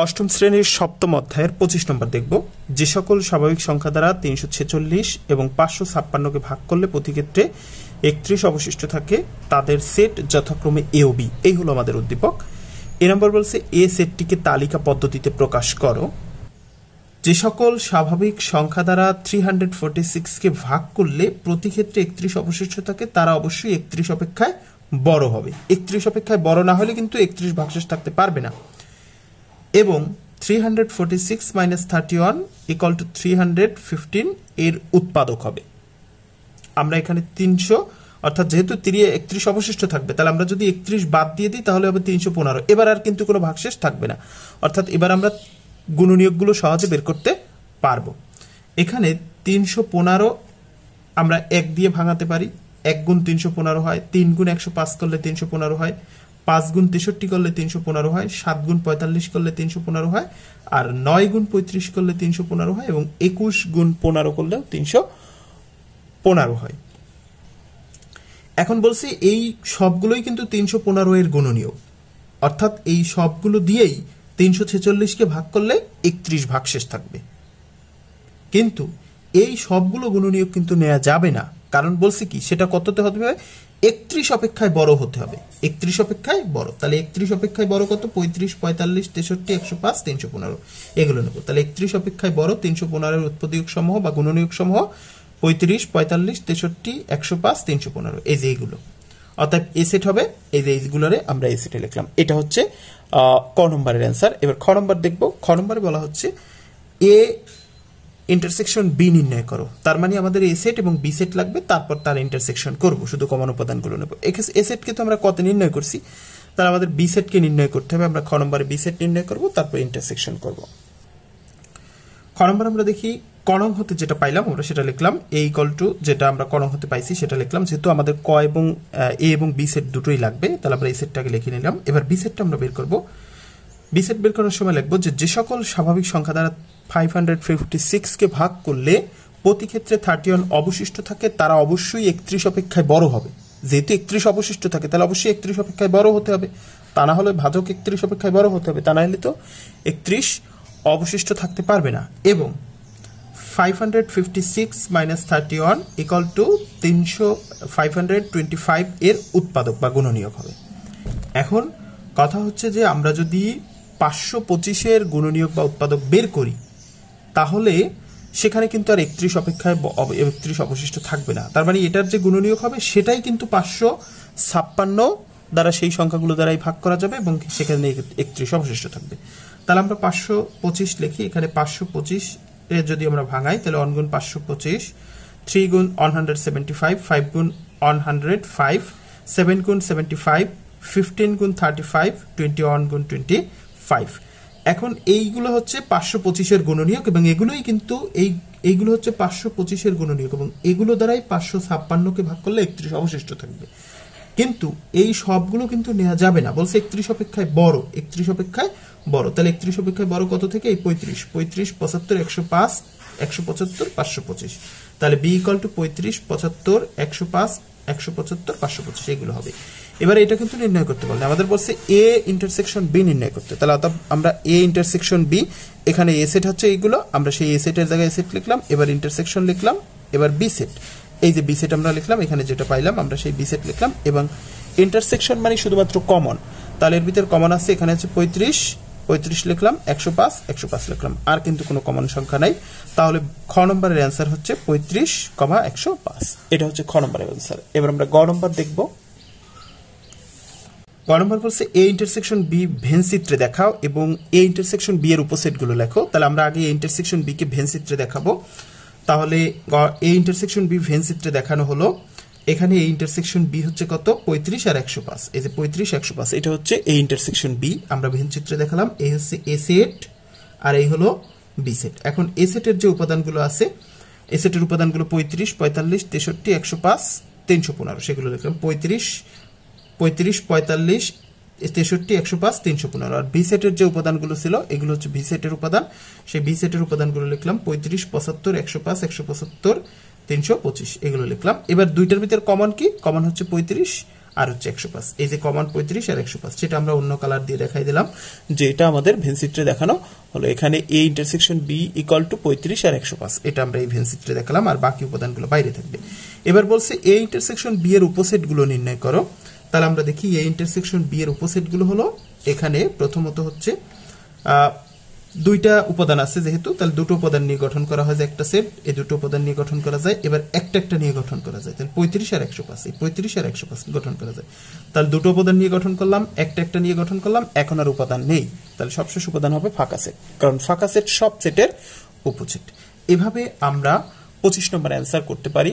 অষ্টম শ্রেণীর সপ্তম অধ্যায়ের 25 নম্বর দেখব। যে সকল স্বাভাবিক সংখ্যা দ্বারা 346 এবং 556কে ভাগ করলে প্রতি ক্ষেত্রে 31 অবশিষ্ট থাকে তাদের সেট যথাক্রমে এ ও বি। এই হলো আমাদের উদ্দীপক। এ নম্বর বলছে এ সেটটিকে তালিকা পদ্ধতিতে প্রকাশ করো। যে সকল স্বাভাবিক সংখ্যা দ্বারা 346কে ভাগ করলে প্রতি ক্ষেত্রে 31 অবশিষ্ট থাকে তারা অবশ্যই 31 অপেক্ষায় বড় হবে। 31 অপেক্ষায় বড় না হলে কিন্তু 31 ভাগশেষ থাকতে পারবে না। এবং 346 - 31 = 315 এর উৎপাদক হবে। আমরা এখানে 300 অর্থাৎ যেহেতু 31 অবশিষ্ট থাকবে তাহলে আমরা যদি 31 বাদ দিয়ে দিই তাহলে হবে 315। এবার আর কিন্তু কোনো ভাগশেষ থাকবে না, অর্থাৎ এবার আমরা গুণনীয়কগুলো সহজে বের করতে পারবো। এখানে 315 আমরা 1 দিয়ে ভাঙাতে পারি। 1 গুণ 315 হয়, 3 গুণ 105 করলে 315 হয়, 5 গুণ 63 করলে 315 হয়, 7 গুণ 45 করলে 315 হয়, আর 9 গুণ 35 করলে 315 হয়, এবং 21 গুণ 15 করলেও 315 হয়। এখন বলছি এই সবগুলোই কিন্তু 315 এর গুণনীয়ক, অর্থাৎ এই সবগুলো দিয়েই 346কে ভাগ করলে 31 ভাগশেষ থাকবে। কিন্তু এই সবগুলো গুণনীয়ক কিন্তু নেওয়া যাবে না, কারণ বলছি কি সেটা কততে হতে হবে, 31 অপেক্ষায় বড় হতে হবে। 31 অপেক্ষায় বড়, তাহলে 31 অপেক্ষায় বড় কত, 35, 45, 63, 105, 315 এগুলো নেব। তাহলে 31 অপেক্ষায় বড় 315 এর উৎপদীয়ক সমূহ বা গুণনীয়ক সমূহ 35, 45, 63, 105, 315, এই যে এইগুলো। অর্থাৎ এ সেট হবে, এই যে এইগুলোরে আমরা এ সেটে লিখলাম। এটা হচ্ছে ক নম্বরের অ্যান্সার। এবার খ নম্বর দেখব। খ নম্বরে বলা হচ্ছে এ ইন্টারসেকশন বি নির্ণয় করো। তার মানে আমাদের এ সেট এবং বি সেট লাগবে, তারপর তার ইন্টারসেকশন করব, শুধু কমন উপাদানগুলো নেব। এ সেটকে তো আমরা কত নির্ণয় করছি, তাহলে আমাদের বি সেটকে নির্ণয় করতে হবে। আমরা খ নম্বরে বি সেট নির্ণয় করব, তারপর ইন্টারসেকশন করব। খ নম্বর আমরা দেখি কণং হতে যেটা পাইলাম আমরা সেটা লিখলাম। এ ইকুয়াল টু যেটা আমরা কণং হতে পাইছি সেটা লিখলাম। যেহেতু আমাদের ক এবং এ এবং বি সেট দুটোই লাগবে, তাহলে আমরা এই সেটটাকে লিখে নিলাম। এবার বি সেটটা আমরা বের করব। বি সেট বের করার সময় লিখবো যে সকল স্বাভাবিক সংখ্যা দ্বারা 556কে ভাগ করলে প্রতি ক্ষেত্রে 31 অবশিষ্ট থাকে তারা অবশ্যই 31 অপেক্ষায় বড় হবে। যেহেতু 31 অবশিষ্ট থাকে তাহলে অবশ্যই 31 অপেক্ষায় বড় হতে হবে, তা না হলে ভাজক 31 অপেক্ষায় বড় হতে হবে, তা না হলে তো 31 অবশিষ্ট থাকতে পারবে না। এবং 556 - 31 = 525 এর উৎপাদক বা গুণনীয়ক হবে। এখন কথা হচ্ছে যে আমরা যদি 525 গুণনীয়ক বা উৎপাদক বের করি তাহলে সেখানে কিন্তু আর 31 অপেক্ষায় 31 অবশিষ্ট থাকবে না। তার মানে এটার যে গুণনীয়ক হবে সেটাই কিন্তু 556 দ্বারা সেই সংখ্যাগুলো দ্বারাই ভাগ করা যাবে এবং সেখানে 31 অবশিষ্ট থাকবে। তাহলে আমরা 525 লিখি। এখানে 525 এর যদি আমরা ভাঙাই তাহলে 1 গুণ 525, 3 গুণ 175, 5 গুণ 105, 7 গুণ 75, 15 গুণ 35, 21 গুণ 25। এখন এইগুলো হচ্ছে 525 এর গুণনীয়ক এবং এগুলোই কিন্তু এইগুলো হচ্ছে 525 এর গুণনীয়ক এবং এগুলো দ্বারাই 556কে ভাগ করলে 31 অবশিষ্ট থাকবে। কিন্তু এই সবগুলো কিন্তু নেওয়া যাবে না, বলছে 31 অপেক্ষায় বড়। 31 অপেক্ষায় বড়, তাহলে 31 অপেক্ষায় বড় কত থেকে, এই 35, 75, 105, 175, 525। তাহলে বি ইকুয়াল টু 35, 75, 105, 175, 525 এগুলো হবে। এবারে এটা কিন্তু নির্ণয় করতে পারলে আমাদের বলছে এ ইন্টারসেকশন বি নির্ণয় করতে। তাহলে আমরা এ ইন্টারসেকশন বি, এখানে এ সেট হচ্ছে এইগুলো, আমরা সেই এ সেটের জায়গায় এ সেট লিখলাম। এবার ইন্টারসেকশন লিখলাম। এবার বি সেট, এই যে বি সেট আমরা লিখলাম, এখানে যেটা পাইলাম আমরা সেই বি সেট লিখলাম। এবং ইন্টারসেকশন মানে শুধুমাত্র কমন, তাহলে এর ভিতরে কমন আছে, এখানে হচ্ছে 35 লিখলাম, 105 লিখলাম, আর কিন্তু কোনো কমন সংখ্যা নাই। তাহলে খ নম্বরের অ্যান্সার হচ্ছে 35, 105। এটা হচ্ছে খ নম্বরের অ্যান্সার। এবার আমরা গ নম্বর দেখব। গ নম্বর বলছে এ ইন্টারসেকশন বি ভেন চিত্রে দেখাও এবং এ ইন্টারসেকশন বি এর উপসেটগুলো লেখো। তাহলে আমরা আগে এ ইন্টারসেকশন বি কে ভেন চিত্রে দেখাবো। তাহলে এ ইন্টারসেকশন বি ভেন চিত্রে দেখানো হলো। এখানে এই ইন্টারসেকশন বি হচ্ছে কত, 35 আর 105। এই যে 35, 105 এটা হচ্ছে এই ইন্টারসেকশন বি, আমরা ভেন চিত্রে দেখালাম। এই হচ্ছে এ সেট আর এই হলো বি সেট। এখন এ সেটের যে উপাদানগুলো আছে, এ সেটের উপাদানগুলো 35, 45, 63, 105, 315 সেগুলো লিখলাম। 35, 45, 63, 105, 315। আর বি সেটের যে উপাদানগুলো ছিল এগুলো হচ্ছে বি সেটের উপাদান, সেই বি সেটের উপাদানগুলো লিখলাম 35, 75, 105, 175, 325 এগুলো লিখলাম। এবার দুইটার ভিতরে কমন কি, কমন হচ্ছে 35 আর হচ্ছে 105। এই যে কমন 35 আর 105, সেটা আমরা অন্য কালার দিয়ে দেখাই দিলাম যে এটা আমাদের ভেনচিত্রে দেখানো হলো। এখানে A intersection B equal to 35 আর 105, এটা আমরা এই ভেনচিত্রে দেখালাম, আর বাকি উপাদানগুলো বাইরে থাকবে। এবার বলছে এ ইন্টারসেকশন বি এর উপসেটগুলো নির্ণয় করো। তাহলে আমরা দেখি এ ইন্টারসেকশন বি এর উপসেটগুলো হলো, এখানে প্রথমত হচ্ছে দুইটা উপাদান আছে যেহেতু, তাহলে দুটো উপাদান নিয়ে গঠন করা হয় যে একটা সেট, এই দুটো উপাদান নিয়ে গঠন করা যায়। এবার একটা একটা নিয়ে গঠন করা যায়, তাহলে 35 আর 105, এই 35 আর 105 গঠন করা যায়। তাহলে দুটো উপাদান নিয়ে গঠন করলাম, একটা একটা নিয়ে গঠন করলাম, এখন আর উপাদান নেই, তাহলে সবশেষ উপাদান হবে ফাঁকা সেট, কারণ ফাঁকা সেট সব সেটের উপসেট। এভাবে আমরা 25 নম্বর অ্যান্সার করতে পারি।